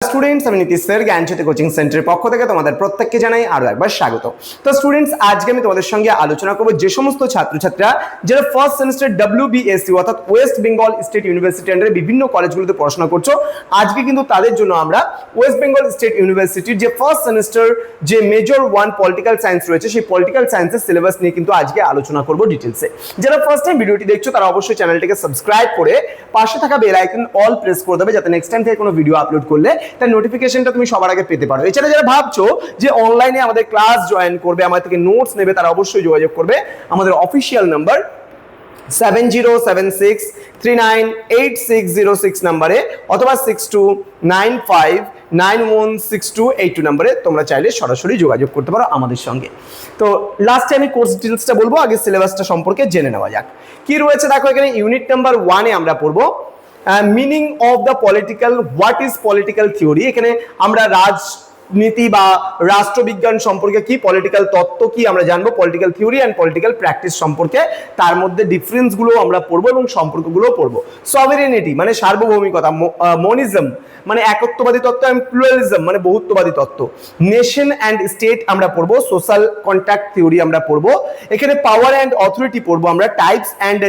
Students, আমি Nitish sir জ্ঞানজ্যোতি coaching সেন্টারের পক্ষ থেকে তোমাদের প্রত্যেককে জানাই আরো একবার স্বাগত। তো স্টুডেন্টস, আজকে আমি তোমাদের সঙ্গে আলোচনা করব যে সমস্ত ছাত্রছাত্রীরা যারা ফার্স্ট সেমিস্টার WBSU অর্থাৎ ওয়েস্ট বেঙ্গল স্টেট ইউনিভার্সিটি আন্ডারে বিভিন্ন কলেজগুলোতে পড়াশোনা করছো। আজকে কিন্তু তাদের জন্য আমরা ওয়েস্ট বেঙ্গল স্টেট ইউনিভার্সিটির যে ফার্স্ট সেমিস্টার যে মেজর 1 পলিটিক্যাল সায়েন্স রয়েছে, সেই পলিটিক্যাল সায়েন্সের সিলেবাস নিয়ে কিন্তু আজকে আলোচনা করব ডিটেলসে। যারা ফার্স্ট টাইম ভিডিওটি দেখছো তারা অবশ্যই চ্যানেলটিকে সাবস্ক্রাইব করে পাশে থাকা বেল আইকন অল প্রেস করে দেবে, যাতে নেক্সট টাইম থেকে কোনো ভিডিও আপলোড করলে তার নোটিফিকেশনটা তুমি সবার আগে পেতে পারো। এছাড়া যারা ভাবছো যে অনলাইনে আমাদের ক্লাস জয়েন করবে, আমাদের থেকে নোটস নেবে, তারা অবশ্যই যোগাযোগ করবে আমাদের অফিসিয়াল নাম্বার 7076398606 নাম্বারে অথবা 6295916282 নাম্বারে তোমরা চাইলে সরাসরি যোগাযোগ করতে পারো আমাদের সঙ্গে। তো লাস্টে আমি কোর্স ডিটেলসটা বলবো, আগে সিলেবাসটা সম্পর্কে জেনে নেওয়া যাক। কি রয়েছে দেখো, এখানে ইউনিট নাম্বার 1-এ আমরা পড়বো meaning of the political, what is political theory. এখানে আমরা রাজনীতি বা রাষ্ট্রবিজ্ঞান সম্পর্কে কি, পলিটিক্যাল তত্ত্ব কি আমরা জানবো, political theory and political practice সম্পর্কে, তার মধ্যে ডিফারেন্সগুলো আমরা পড়বো এবং সম্পর্কগুলো পড়বো। সভারেনিটি মানে সার্বভৌমিকতা, মনিজম মানে একত্ববাদী তত্ত্ব, এবং প্লুরালিজম মানে বহুত্ববাদী তত্ত্ব। নেশন অ্যান্ড স্টেট আমরা পড়বো, সোশ্যাল কন্ট্যাক্ট থিওরি আমরা পড়বো। এখানে পাওয়ার অ্যান্ড অথরিটি পড়বো আমরা, টাইপস অ্যান্ড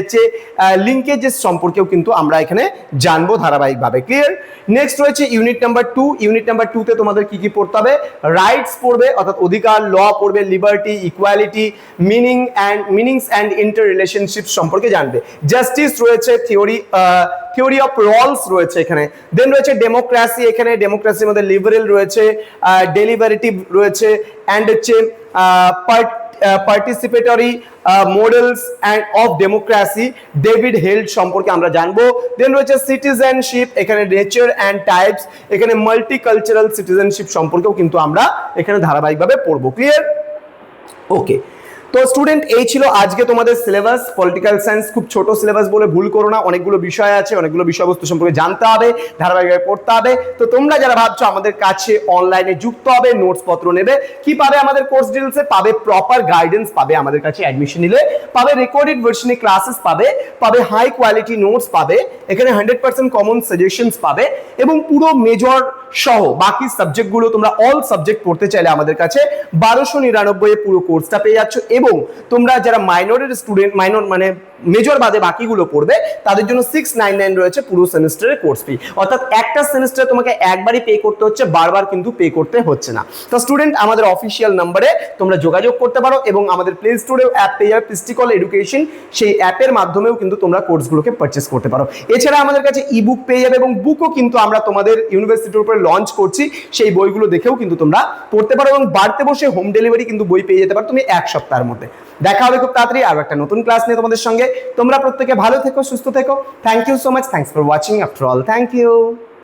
লিঙ্কেজেস সম্পর্কেও কিন্তু আমরা এখানে জানবো ধারাবাহিকভাবে। ক্লিয়ার? নেক্সট রয়েছে ইউনিট নাম্বার 2। ইউনিট নাম্বার 2-তে তোমাদের কি কি পড়তে হবে? রাইটস পড়বে অর্থাৎ অধিকার, ল পড়বে, liberty, equality, meanings and inter relationship সম্পর্কে জানবে। জাস্টিস রয়েছে, থিওরি অফ রলস রয়েছে এখানে। দেন রয়েছে ডেমোক্রেসি, এখানে ডেমোক্রেসির মধ্যে লিবারেল রয়েছে, ডেলিবারেটিভ রয়েছে, অ্যান্ড হচ্ছে participatory models and of democracy, David Held সম্পর্কে আমরা জানবো। দেন রয়েছে সিটিজেনশিপ, এখানে নেচার অ্যান্ড টাইপস, এখানে মাল্টিকালচারাল সিটিজেনশিপ সম্পর্কেও কিন্তু আমরা এখানে ধারাবাহিকভাবে পড়বো। ক্লিয়ার? ওকে, তো স্টুডেন্ট এই ছিল আজকে তোমাদের সিলেবাস। পলিটিক্যাল সায়েন্স খুব ছোট সিলেবাস বলে ভুল করো না, অনেকগুলো বিষয় আছে, অনেকগুলো বিষয়বস্তু সম্পর্কে জানতে হবে, ধারাবাহিকভাবে পড়তে হবে। তো তোমরা যারা ভাবছো আমাদের কাছে অনলাইনে যুক্ত হবে, নোটস পত্র নেবে, কি পাবে আমাদের কোর্স ডিটেলসে? পাবে প্রপার গাইডেন্স, পাবে আমাদের কাছে অ্যাডমিশন নিলে, পাবে রেকর্ডেড ভার্সনে ক্লাসেস পাবে হাই কোয়ালিটি নোটস পাবে, এখানে 100% কমন সাজেশনস পাবে, এবং পুরো মেজর সহ বাকি সাবজেক্টগুলো তোমরা অল সাবজেক্ট পড়তে চাইলে আমাদের কাছে 1299 এ পুরো কোর্সটা পেয়ে যাচ্ছ। এবং তোমরা যারা মাইনরের স্টুডেন্ট, মাইনর মানে মেজর বাদে বাকিগুলো পড়বে, তাদের জন্য 699 রয়েছে পুরো সেমিস্টারের কোর্স ফি। অর্থাৎ একটা সেমিস্টারে তোমাকে একবারই পে করতে হচ্ছে, বারবার কিন্তু পে করতে হচ্ছে না। তো স্টুডেন্ট, আমাদের অফিসিয়াল নাম্বারে তোমরা যোগাযোগ করতে পারো, এবং আমাদের প্লে স্টোরেও অ্যাপ পেয়ে যাবে পিস্টিকল এডুকেশন, সেই অ্যাপের মাধ্যমেও কিন্তু তোমরা কোর্সগুলোকে পারচেস করতে পারো। এছাড়া আমাদের কাছে ইবুক পেয়ে যাবে, এবং বুকও কিন্তু আমরা তোমাদের ইউনিভার্সিটির উপরে লঞ্চ করছি, সেই বইগুলো দেখেও কিন্তু তোমরা পড়তে পারো, এবং বাড়িতে বসে হোম ডেলিভারি কিন্তু বই পেয়ে যেতে পারো তুমি 1 সপ্তাহের মধ্যে। দেখা হবে খুব তাড়াতাড়ি আরো একটা নতুন ক্লাস নিয়ে তোমাদের সঙ্গে। তোমরা প্রত্যেকে ভালো থেকো, সুস্থ থেকো। Thank you so much, thanks for watching after all, thank you.